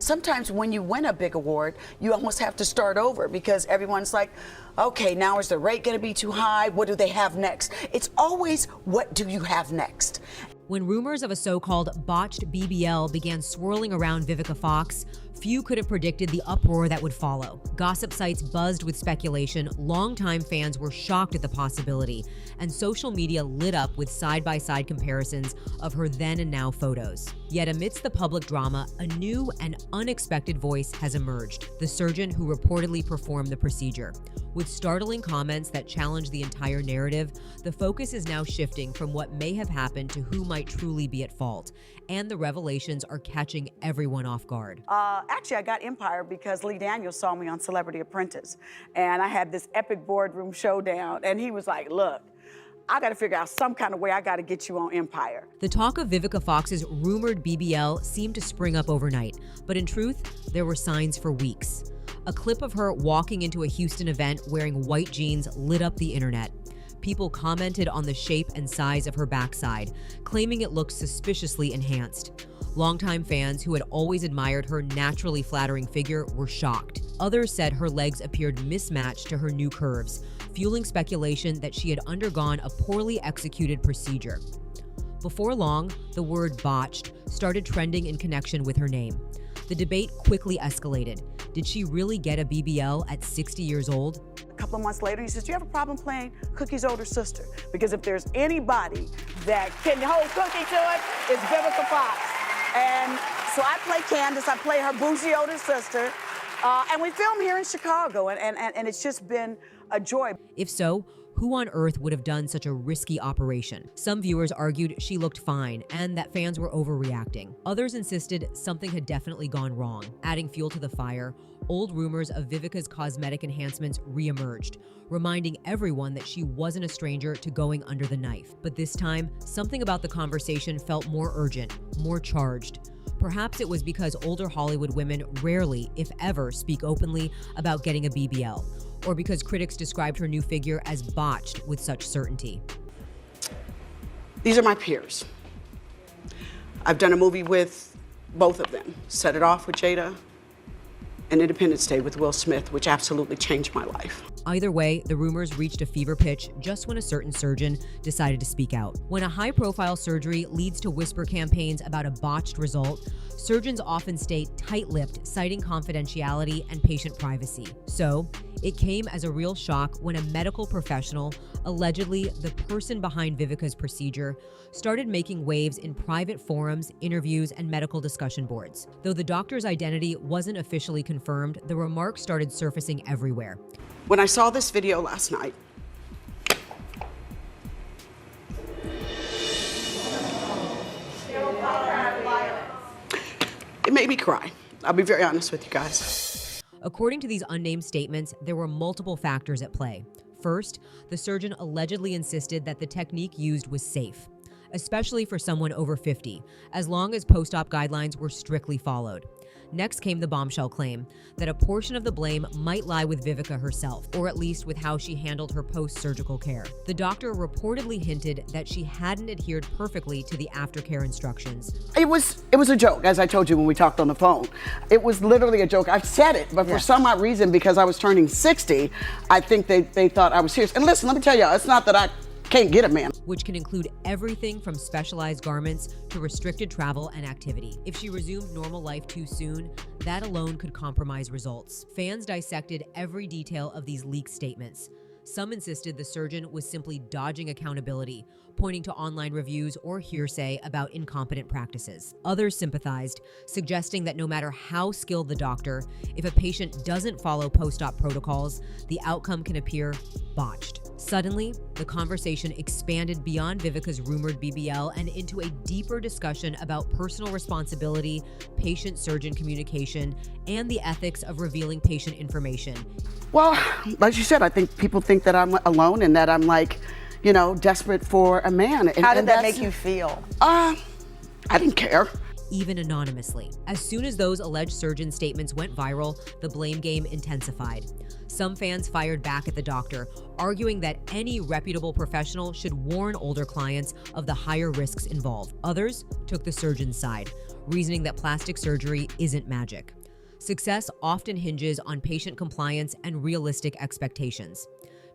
sometimes when you win a big award, you almost have to start over because everyone's like, okay, now is the rate going to be too high? What do they have next? It's always, what do you have next? When rumors of a so-called botched BBL began swirling around Vivica Fox, few could have predicted the uproar that would follow. Gossip sites buzzed with speculation, longtime fans were shocked at the possibility, and social media lit up with side-by-side comparisons of her then and now photos. Yet amidst the public drama, a new and unexpected voice has emerged, the surgeon who reportedly performed the procedure. With startling comments that challenge the entire narrative, the focus is now shifting from what may have happened to who might truly be at fault, and the revelations are catching everyone off guard. Actually, I got Empire because Lee Daniels saw me on Celebrity Apprentice, and I had this epic boardroom showdown, and he was like, look, I got to figure out some kind of way I got to get you on Empire. The talk of Vivica Fox's rumored BBL seemed to spring up overnight, but in truth, there were signs for weeks. A clip of her walking into a Houston event wearing white jeans lit up the internet. People commented on the shape and size of her backside, claiming it looked suspiciously enhanced. Longtime fans who had always admired her naturally flattering figure were shocked. Others said her legs appeared mismatched to her new curves, fueling speculation that she had undergone a poorly executed procedure. Before long, the word botched started trending in connection with her name. The debate quickly escalated. Did she really get a BBL at 60 years old? A couple of months later, he says, do you have a problem playing Cookie's older sister? Because if there's anybody that can hold Cookie to it, it's Vivica Fox. And so I play Candace, I play her bougie older sister, and we film here in Chicago, and it's just been a joy. If so, who on earth would have done such a risky operation? Some viewers argued she looked fine and that fans were overreacting. Others insisted something had definitely gone wrong. Adding fuel to the fire, old rumors of Vivica's cosmetic enhancements reemerged, reminding everyone that she wasn't a stranger to going under the knife. But this time, something about the conversation felt more urgent, more charged. Perhaps it was because older Hollywood women rarely, if ever, speak openly about getting a BBL, or because critics described her new figure as botched with such certainty. These are my peers. I've done a movie with both of them. Set It Off with Jada, and Independence Day with Will Smith, which absolutely changed my life. Either way, the rumors reached a fever pitch just when a certain surgeon decided to speak out. When a high-profile surgery leads to whisper campaigns about a botched result, surgeons often stay tight-lipped, citing confidentiality and patient privacy. So, it came as a real shock when a medical professional, allegedly the person behind Vivica's procedure, started making waves in private forums, interviews, and medical discussion boards. Though the doctor's identity wasn't officially confirmed, the remarks started surfacing everywhere. When I saw this video last night, it made me cry. I'll be very honest with you guys. According to these unnamed statements, there were multiple factors at play. First, the surgeon allegedly insisted that the technique used was safe, especially for someone over 50, as long as post-op guidelines were strictly followed. Next came the bombshell claim that a portion of the blame might lie with Vivica herself, or at least with how she handled her post-surgical care. The doctor reportedly hinted that she hadn't adhered perfectly to the aftercare instructions. It was a joke, as I told you when we talked on the phone. It was literally a joke. I've said it, but for some odd reason, because I was turning 60, I think they thought I was serious. And listen, let me tell y'all, it's not that I can't get a man. Which can include everything from specialized garments to restricted travel and activity. If she resumed normal life too soon, that alone could compromise results. Fans dissected every detail of these leaked statements. Some insisted the surgeon was simply dodging accountability, pointing to online reviews or hearsay about incompetent practices. Others sympathized, suggesting that no matter how skilled the doctor, if a patient doesn't follow post-op protocols, the outcome can appear botched. Suddenly, the conversation expanded beyond Vivica's rumored BBL and into a deeper discussion about personal responsibility, patient-surgeon communication, and the ethics of revealing patient information. Well, like you said, I think people think that I'm alone and that I'm like, you know, desperate for a man. How did that make you feel? I didn't care. even anonymously. As soon as those alleged surgeon statements went viral, the blame game intensified. Some fans fired back at the doctor, arguing that any reputable professional should warn older clients of the higher risks involved. Others took the surgeon's side, reasoning that plastic surgery isn't magic. Success often hinges on patient compliance and realistic expectations.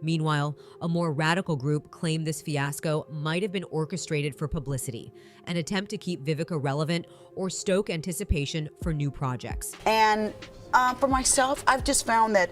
Meanwhile, a more radical group claimed this fiasco might have been orchestrated for publicity, an attempt to keep Vivica relevant or stoke anticipation for new projects. And for myself, I've just found that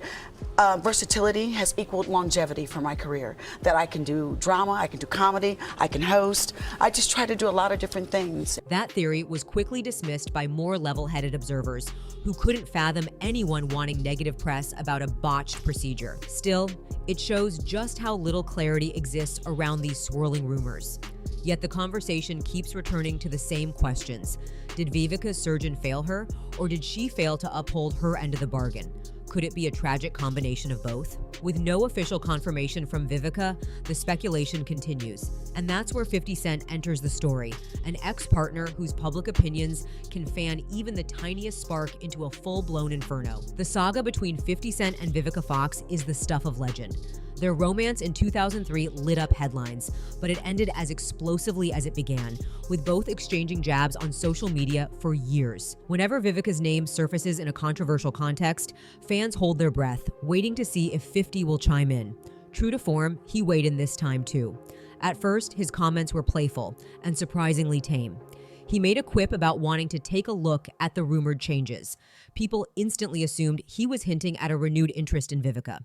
versatility has equaled longevity for my career. That I can do drama, I can do comedy, I can host. I just try to do a lot of different things. That theory was quickly dismissed by more level-headed observers who couldn't fathom anyone wanting negative press about a botched procedure. Still, it shows just how little clarity exists around these swirling rumors. Yet the conversation keeps returning to the same questions. Did Vivica's surgeon fail her, or did she fail to uphold her end of the bargain? Could it be a tragic combination of both? With no official confirmation from Vivica, the speculation continues. And that's where 50 Cent enters the story, an ex-partner whose public opinions can fan even the tiniest spark into a full-blown inferno. The saga between 50 Cent and Vivica Fox is the stuff of legend. Their romance in 2003 lit up headlines, but it ended as explosively as it began, with both exchanging jabs on social media for years. Whenever Vivica's name surfaces in a controversial context, fans hold their breath, waiting to see if 50 will chime in. True to form, he weighed in this time too. At first, his comments were playful and surprisingly tame. He made a quip about wanting to take a look at the rumored changes. People instantly assumed he was hinting at a renewed interest in Vivica.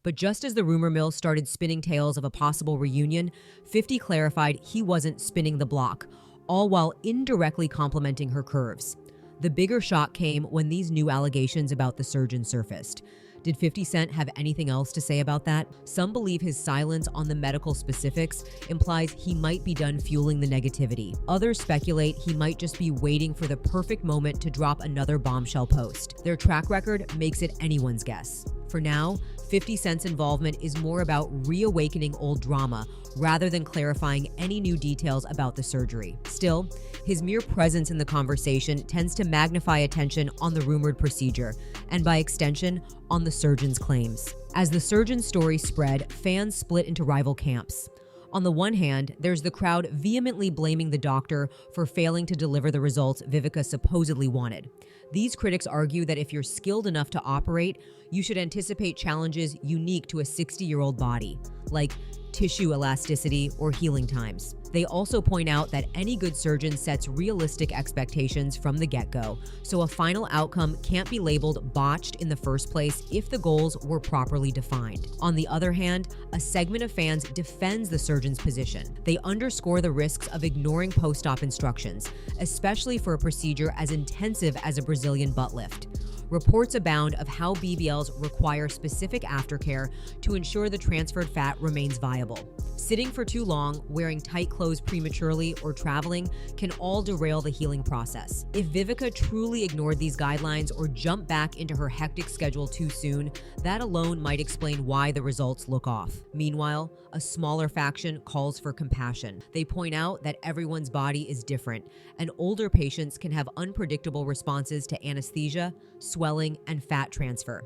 But just as the rumor mill started spinning tales of a possible reunion, 50 clarified he wasn't spinning the block, all while indirectly complimenting her curves. The bigger shock came when these new allegations about the surgeon surfaced. Did 50 Cent have anything else to say about that? Some believe his silence on the medical specifics implies he might be done fueling the negativity. Others speculate he might just be waiting for the perfect moment to drop another bombshell post. Their track record makes it anyone's guess. For now, 50 Cent's involvement is more about reawakening old drama rather than clarifying any new details about the surgery. Still, his mere presence in the conversation tends to magnify attention on the rumored procedure, and by extension, on the surgeon's claims. As the surgeon's story spread, fans split into rival camps. On the one hand, there's the crowd vehemently blaming the doctor for failing to deliver the results Vivica supposedly wanted. These critics argue that if you're skilled enough to operate, you should anticipate challenges unique to a 60-year-old body, like tissue elasticity or healing times. They also point out that any good surgeon sets realistic expectations from the get-go, so a final outcome can't be labeled botched in the first place if the goals were properly defined. On the other hand, a segment of fans defends the surgeon's position. They underscore the risks of ignoring post-op instructions, especially for a procedure as intensive as a Brazilian butt lift. Reports abound of how BBLs require specific aftercare to ensure the transferred fat remains viable. Sitting for too long, wearing tight clothes prematurely, or traveling can all derail the healing process. If Vivica truly ignored these guidelines or jumped back into her hectic schedule too soon, that alone might explain why the results look off. Meanwhile, a smaller faction calls for compassion. They point out that everyone's body is different, and older patients can have unpredictable responses to anesthesia, swelling, and fat transfer.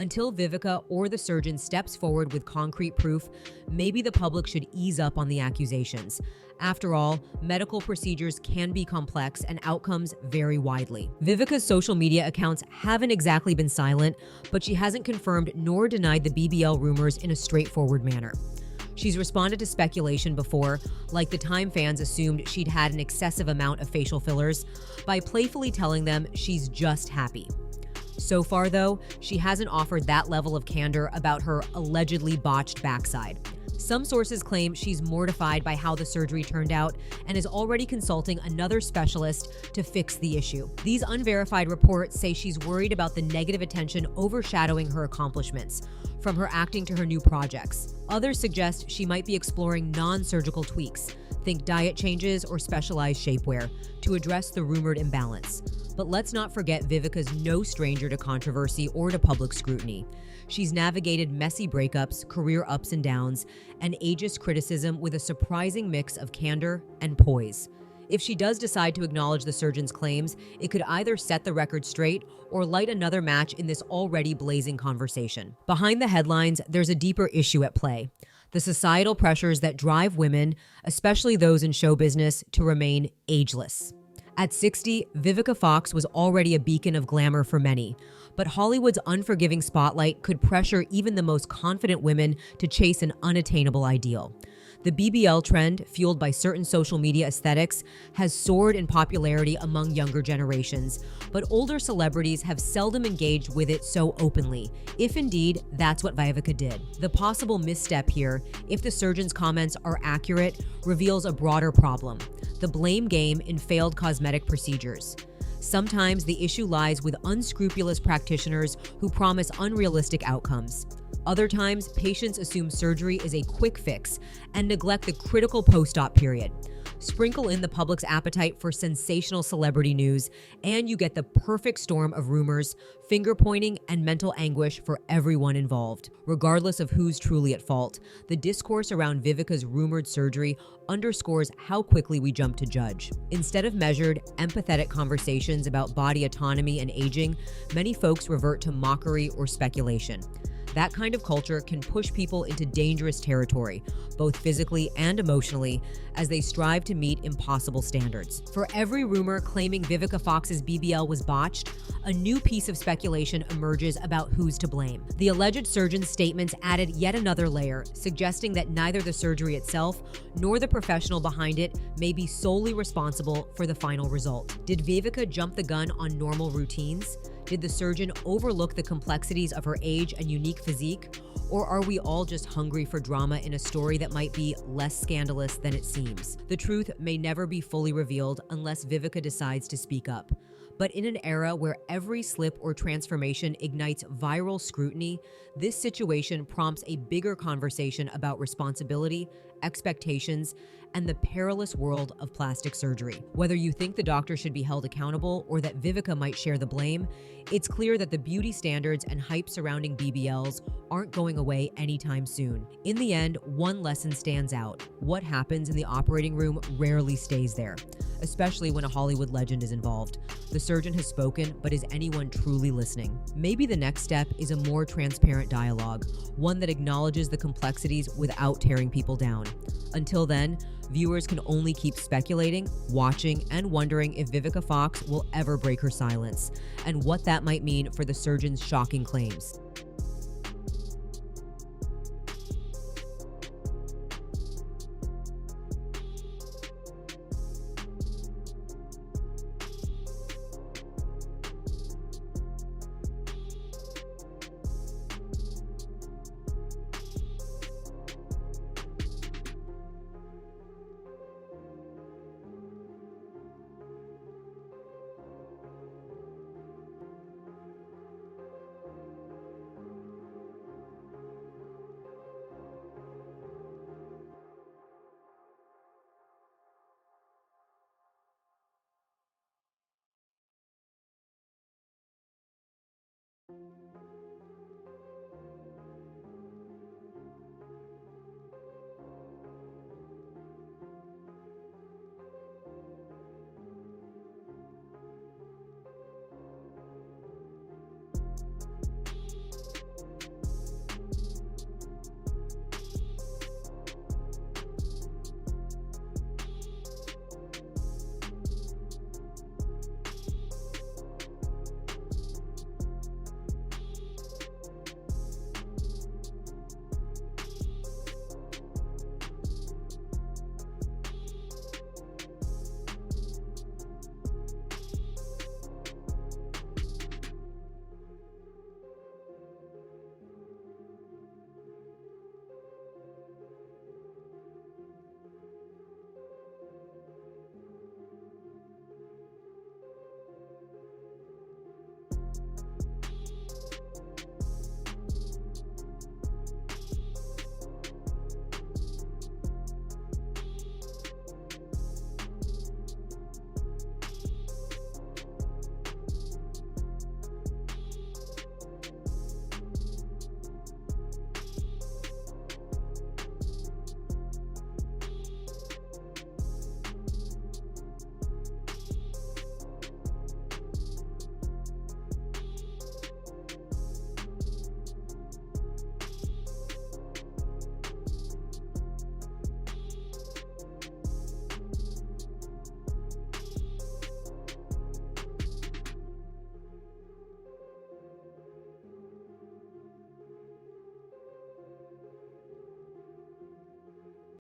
Until Vivica or the surgeon steps forward with concrete proof, maybe the public should ease up on the accusations. After all, medical procedures can be complex and outcomes vary widely. Vivica's social media accounts haven't exactly been silent, but she hasn't confirmed nor denied the BBL rumors in a straightforward manner. She's responded to speculation before, like the time fans assumed she'd had an excessive amount of facial fillers, by playfully telling them she's just happy. So far, though, she hasn't offered that level of candor about her allegedly botched backside. Some sources claim she's mortified by how the surgery turned out and is already consulting another specialist to fix the issue. These unverified reports say she's worried about the negative attention overshadowing her accomplishments, from her acting to her new projects. Others suggest she might be exploring non-surgical tweaks, think diet changes or specialized shapewear, to address the rumored imbalance. But let's not forget Vivica's no stranger to controversy or to public scrutiny. She's navigated messy breakups, career ups and downs, and ageist criticism with a surprising mix of candor and poise. If she does decide to acknowledge the surgeon's claims, it could either set the record straight or light another match in this already blazing conversation. Behind the headlines, there's a deeper issue at play: the societal pressures that drive women, especially those in show business, to remain ageless. At 60, Vivica Fox was already a beacon of glamour for many, but Hollywood's unforgiving spotlight could pressure even the most confident women to chase an unattainable ideal. The BBL trend, fueled by certain social media aesthetics, has soared in popularity among younger generations, but older celebrities have seldom engaged with it so openly, if indeed that's what Vivica did. The possible misstep here, if the surgeon's comments are accurate, reveals a broader problem: the blame game in failed cosmetic procedures. Sometimes the issue lies with unscrupulous practitioners who promise unrealistic outcomes. Other times, patients assume surgery is a quick fix and neglect the critical post-op period. Sprinkle in the public's appetite for sensational celebrity news, and you get the perfect storm of rumors, finger-pointing, and mental anguish for everyone involved. Regardless of who's truly at fault, the discourse around Vivica's rumored surgery underscores how quickly we jump to judge. Instead of measured, empathetic conversations about body autonomy and aging, many folks revert to mockery or speculation. That kind of culture can push people into dangerous territory, both physically and emotionally, as they strive to meet impossible standards. For every rumor claiming Vivica Fox's BBL was botched, a new piece of speculation emerges about who's to blame. The alleged surgeon's statements added yet another layer, suggesting that neither the surgery itself nor the professional behind it may be solely responsible for the final result. Did Vivica jump the gun on normal routines? Did the surgeon overlook the complexities of her age and unique physique? Or are we all just hungry for drama in a story that might be less scandalous than it seems? The truth may never be fully revealed unless Vivica decides to speak up. But in an era where every slip or transformation ignites viral scrutiny, this situation prompts a bigger conversation about responsibility, expectations, and the perilous world of plastic surgery. Whether you think the doctor should be held accountable or that Vivica might share the blame, it's clear that the beauty standards and hype surrounding BBLs aren't going away anytime soon. In the end, one lesson stands out: what happens in the operating room rarely stays there, especially when a Hollywood legend is involved. The surgeon has spoken, but is anyone truly listening? Maybe the next step is a more transparent dialogue, one that acknowledges the complexities without tearing people down. Until then, viewers can only keep speculating, watching, and wondering if Vivica Fox will ever break her silence, and what that might mean for the surgeon's shocking claims.